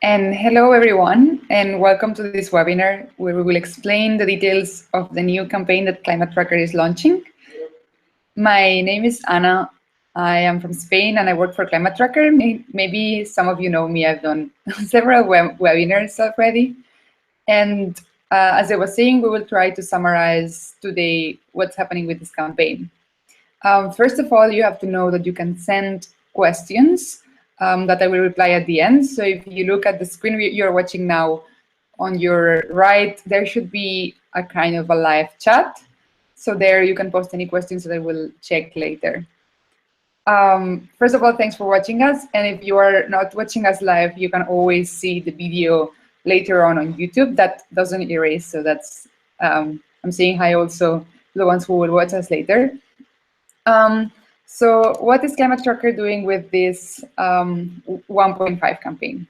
And hello, everyone, and welcome to this webinar where we will explain the details of the new campaign that Climate Tracker is launching. My name is Ana. I am from Spain and I work for Climate Tracker. Maybe some of you know me. I've done several webinars already. And as I was saying, we will try to summarize today what's happening with this campaign. First of all, you have to know that you can send questions that I will reply at the end. So if you look at the screen you're watching now, on your right, there should be a kind of a live chat. So there you can post any questions that I will check later. First of all, thanks for watching us. And if you are not watching us live, you can always see the video later on YouTube. That doesn't erase, so that's, I'm saying hi also to the ones who will watch us later. So what is Climate Tracker doing with this 1.5 campaign?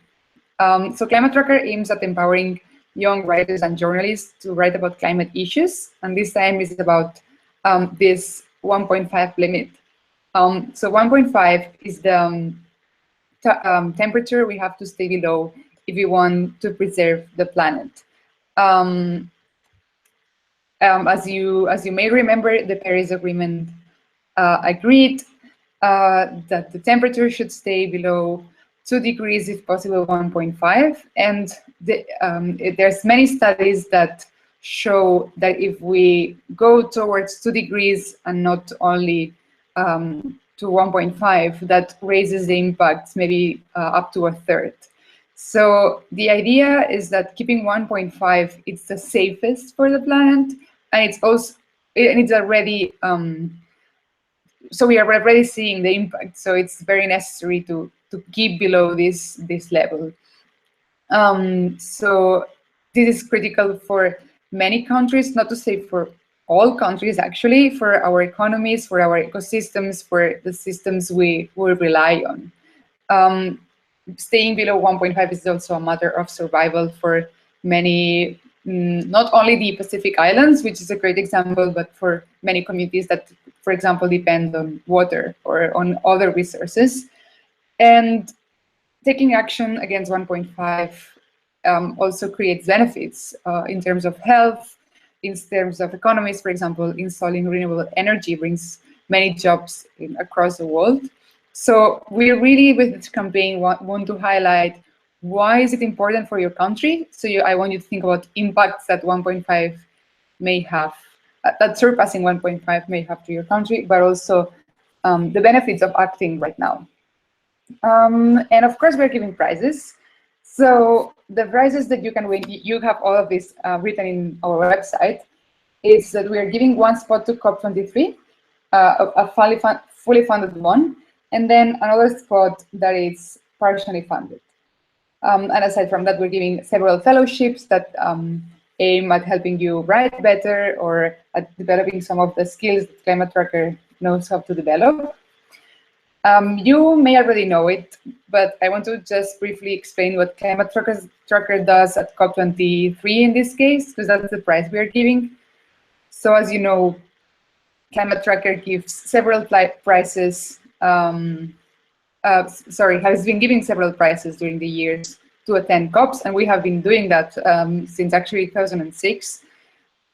So Climate Tracker aims at empowering young writers and journalists to write about climate issues, and this time is about this 1.5 limit. So 1.5 is the temperature we have to stay below if we want to preserve the planet. As you may remember, the Paris Agreement agreed that the temperature should stay below 2 degrees, if possible 1.5. And there's many studies that show that if we go towards 2 degrees and not only to 1.5, that raises the impacts maybe up to a third. So the idea is that keeping 1.5 is the safest for the planet, and it's also already so we are already seeing the impact. So it's very necessary to keep below this level. So this is critical for many countries, not to say for all countries actually, for our economies, for our ecosystems, for the systems we rely on. Staying below 1.5 is also a matter of survival for many, not only the Pacific Islands, which is a great example, but for many communities that, for example, depend on water or on other resources. And taking action against 1.5 also creates benefits in terms of health, in terms of economies. For example, installing renewable energy brings many jobs across the world. So we really, with this campaign, want to highlight why is it important for your country. So I want you to think about impacts that 1.5 may have, that surpassing 1.5 may have to your country, but also the benefits of acting right now. And of course, we're giving prizes. So the prizes that you can win, you have all of this written in our website, is that we are giving one spot to COP23, a fully funded one, and then another spot that is partially funded. And aside from that, we're giving several fellowships that aim at helping you write better or at developing some of the skills that Climate Tracker knows how to develop. You may already know it, but I want to just briefly explain what Climate Tracker does at COP23 in this case, because that's the prize we are giving. So as you know, Climate Tracker gives several prizes, has been giving several prizes during the years to attend COPs, and we have been doing that since actually 2006.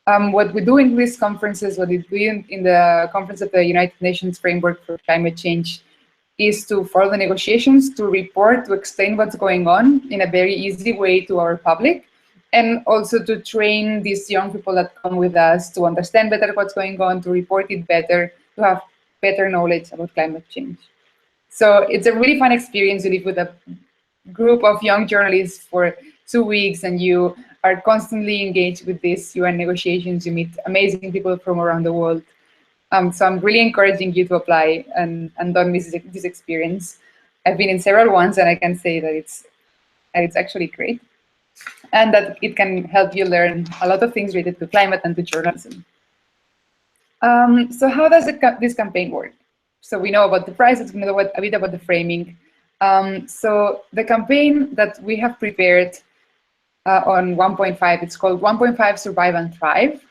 What we do in these conferences, what we do in the conference of the United Nations Framework for Climate Change, is to follow the negotiations, to report, to explain what's going on in a very easy way to our public, and also to train these young people that come with us to understand better what's going on, to report it better, to have better knowledge about climate change. So it's a really fun experience to live with a group of young journalists for 2 weeks, and you are constantly engaged with these UN negotiations. You meet amazing people from around the world. So I'm really encouraging you to apply and don't miss this experience. I've been in several ones, and I can say that it's actually great, and that it can help you learn a lot of things related to climate and to journalism. So how does this campaign work? So we know about the prizes, we know a bit about the framing. So the campaign that we have prepared on 1.5, it's called 1.5 Survive and Thrive.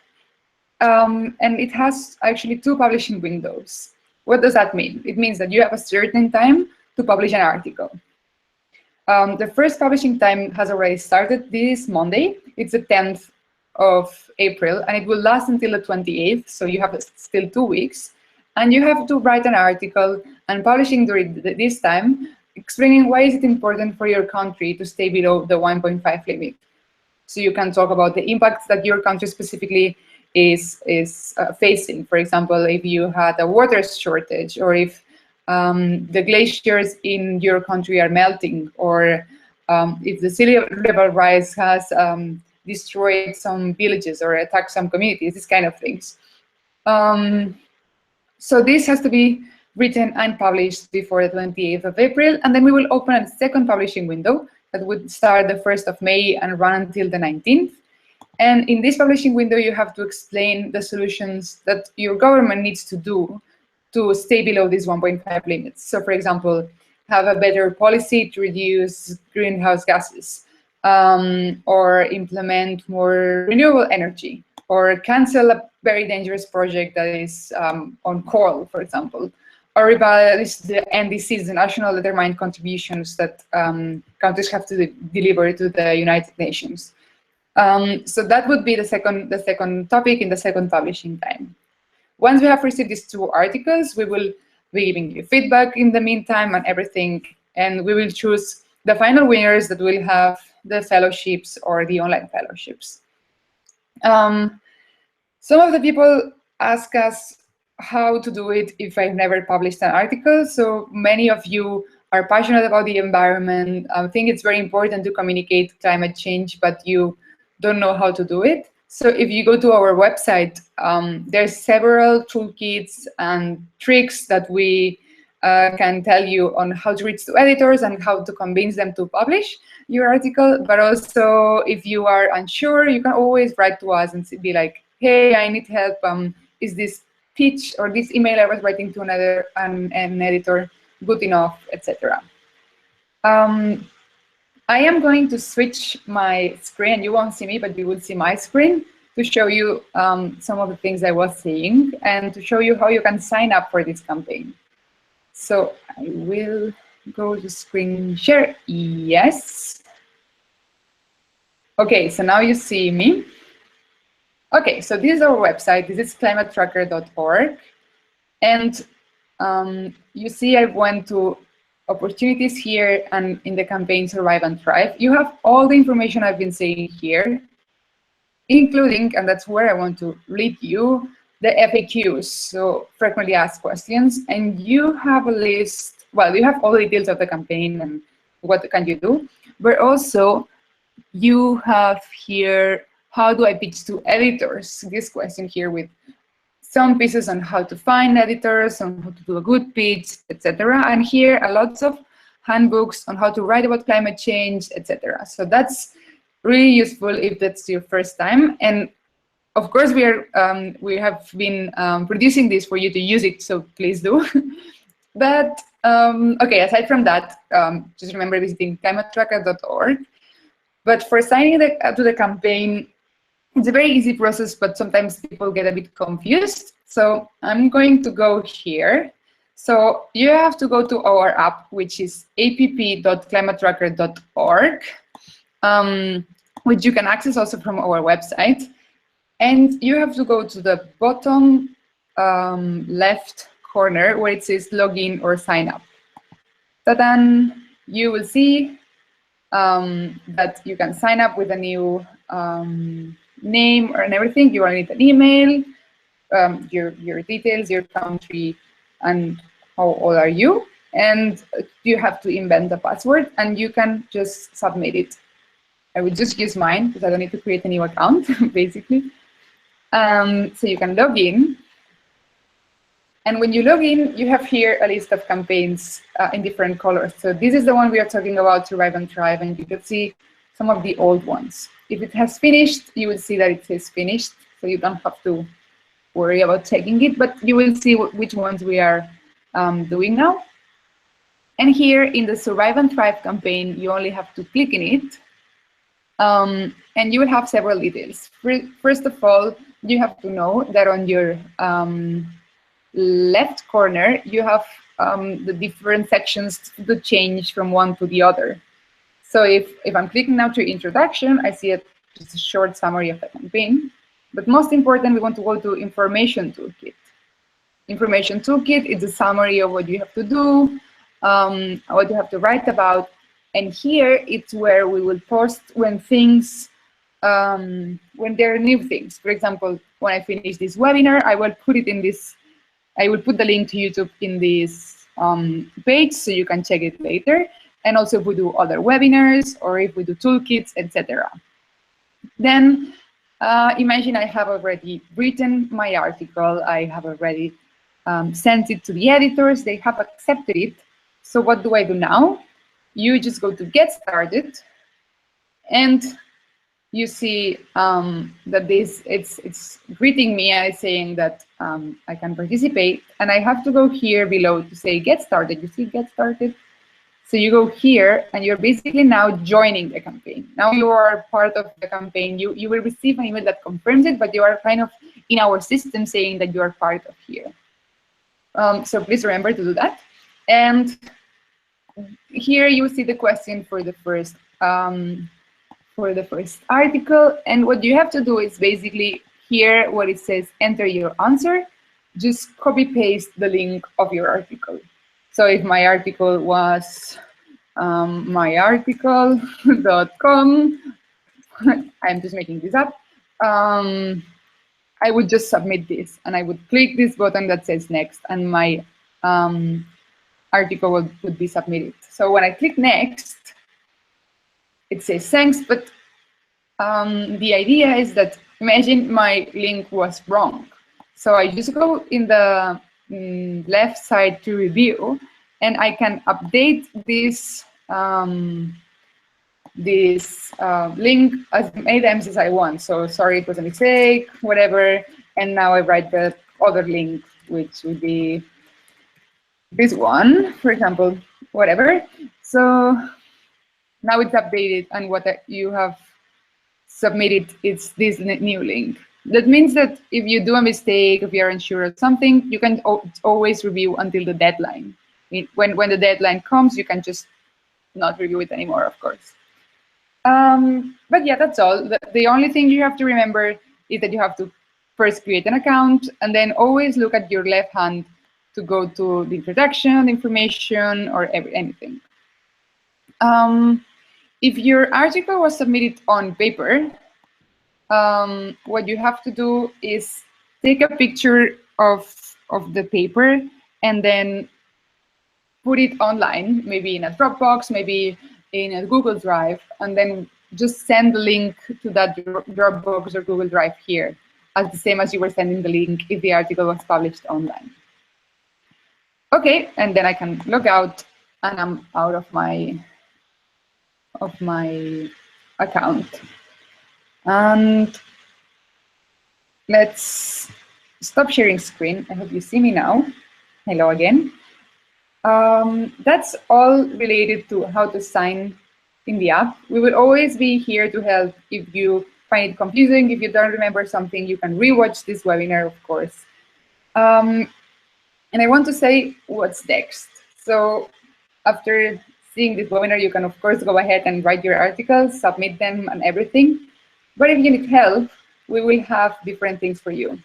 And it has actually 2 publishing windows. What does that mean? It means that you have a certain time to publish an article. The first publishing time has already started this Monday. It's the 10th of April, and it will last until the 28th, so you have still 2 weeks. And you have to write an article and publishing during this time, explaining why is it important for your country to stay below the 1.5 limit. So you can talk about the impacts that your country specifically is facing. For example, if you had a water shortage, or if the glaciers in your country are melting, or if the sea level rise has destroyed some villages or attacked some communities, these kind of things. So this has to be written and published before the 28th of April, and then we will open a second publishing window that would start the 1st of May and run until the 19th. And in this publishing window, you have to explain the solutions that your government needs to do to stay below these 1.5 limits. So for example, have a better policy to reduce greenhouse gases, or implement more renewable energy, or cancel a very dangerous project that is on coal, for example, or revise the NDCs, the national determined contributions that countries have to deliver to the United Nations. So that would be the second topic in the second publishing time. Once we have received these 2 articles, we will be giving you feedback in the meantime and everything, and we will choose the final winners that will have the fellowships or the online fellowships. Some of the people ask us how to do it if I've never published an article. So many of you are passionate about the environment. I think it's very important to communicate climate change, but you don't know how to do it. So if you go to our website, there's several toolkits and tricks that we can tell you on how to reach to editors and how to convince them to publish your article. But also, if you are unsure, you can always write to us and be like, hey, I need help. Is this pitch or this email I was writing to an editor good enough, etc. I am going to switch my screen. You won't see me, but you will see my screen to show you some of the things I was saying and to show you how you can sign up for this campaign. So I will go to screen share. Yes. Okay, so now you see me. Okay, so this is our website. This is climatetracker.org. And you see I went to opportunities here and in the campaign Survive and Thrive. You have all the information I've been saying here, including, and that's where I want to lead you, the FAQs, so frequently asked questions. And you have a list, well, you have all the details of the campaign and what can you do, but also you have here, how do I pitch to editors? This question here with some pieces on how to find editors, on how to do a good pitch, etc. And here are lots of handbooks on how to write about climate change, etc. So that's really useful if that's your first time. And of course, we have been producing this for you to use it, so please do. But okay, aside from that, just remember visiting climatetracker.org. But for signing to the campaign, it's a very easy process, but sometimes people get a bit confused. So I'm going to go here. So you have to go to our app, which is app.climatetracker.org, which you can access also from our website. And you have to go to the bottom left corner where it says login or sign up. So then you will see that you can sign up with a new name and everything. You will need an email, your details, your country, and how old are you. And you have to invent a password, and you can just submit it. I will just use mine because I don't need to create a new account, basically. So you can log in. And when you log in, you have here a list of campaigns in different colors. So this is the one we are talking about, Survive and Thrive, and you can see some of the old ones. If it has finished, you will see that it says finished, so you don't have to worry about checking it, but you will see which ones we are doing now. And here in the Survive and Thrive campaign, you only have to click in it, and you will have several details. First of all, you have to know that on your left corner, you have the different sections to change from one to the other. So if I'm clicking now to introduction, I see just a short summary of the campaign. But most important, we want to go to information toolkit. Information toolkit is a summary of what you have to do, what you have to write about. And here it's where we will post when things, when there are new things. For example, when I finish this webinar, I will put it in this, I will put the link to YouTube in this page so you can check it later. And also if we do other webinars or if we do toolkits, etc. Then imagine I have already written my article. I have already sent it to the editors. They have accepted it. So what do I do now? You just go to Get Started, and you see that it's greeting me and it's saying that I can participate. And I have to go here below to say Get Started. You see Get Started? So you go here, and you're basically now joining the campaign. Now you are part of the campaign. You will receive an email that confirms it, but you are kind of in our system saying that you are part of here. So please remember to do that. And here you see the question for the first article. And what you have to do is basically here where it says enter your answer, just copy paste the link of your article. So if my article was myarticle.com, I'm just making this up, I would just submit this, and I would click this button that says next, and my article would be submitted. So when I click next, it says thanks, but the idea is that imagine my link was wrong. So I just go in the left side to review, and I can update this link as many times as I want. So sorry, it was a mistake, whatever. And now I write the other link, which would be this one, for example, whatever. So now it's updated, and what you have submitted is this new link. That means that if you do a mistake, if you're unsure of something, you can always review until the deadline. When the deadline comes, you can just not review it anymore, of course. But yeah, that's all. The only thing you have to remember is that you have to first create an account, and then always look at your left hand to go to the introduction, information, or anything. If your article was submitted on paper, what you have to do is take a picture of the paper and then put it online, maybe in a Dropbox, maybe in a Google Drive, and then just send the link to that Dropbox or Google Drive here, as the same as you were sending the link if the article was published online. Okay, and then I can log out, and I'm out of my account. And let's stop sharing screen. I hope you see me now. Hello again. That's all related to how to sign in the app. We will always be here to help if you find it confusing. If you don't remember something, you can rewatch this webinar, of course. And I want to say what's next. So after seeing this webinar, you can, of course, go ahead and write your articles, submit them, and everything. But if you need help, we will have different things for you.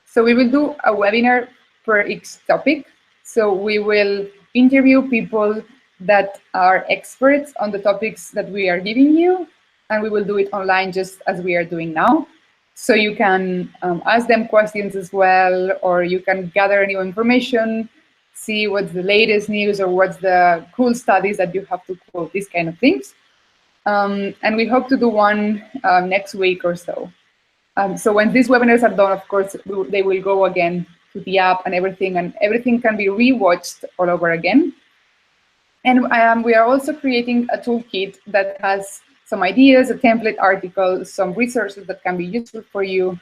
So we will do a webinar for each topic. So we will interview people that are experts on the topics that we are giving you, and we will do it online just as we are doing now. So you can ask them questions as well, or you can gather new information, see what's the latest news or what's the cool studies that you have to quote, these kind of things. And we hope to do one next week or so. So when these webinars are done, of course, they will go again to the app and everything can be rewatched all over again. And we are also creating a toolkit that has some ideas, a template article, some resources that can be useful for you.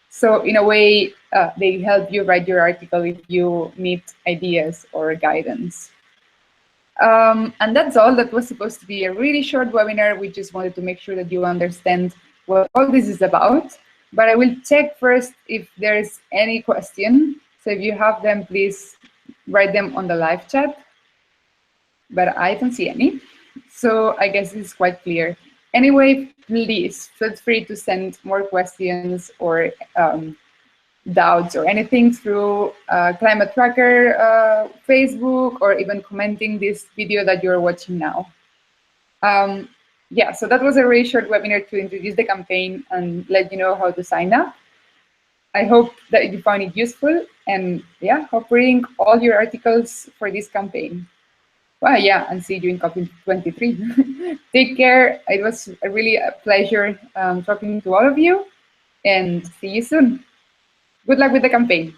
So in a way, they help you write your article if you need ideas or guidance. And that's all. That was supposed to be a really short webinar. We just wanted to make sure that you understand what all this is about. But I will check first if there's any question. So if you have them, please write them on the live chat. But I don't see any. So I guess it's quite clear. Anyway, please feel free to send more questions or doubts or anything through Climate Tracker Facebook, or even commenting this video that you're watching now. Yeah, so that was a really short webinar to introduce the campaign and let you know how to sign up. I hope that you found it useful, and yeah, hope reading all your articles for this campaign. Well, yeah, and see you in COP23. Take care. It was really a pleasure talking to all of you, and see you soon. Good luck with the campaign.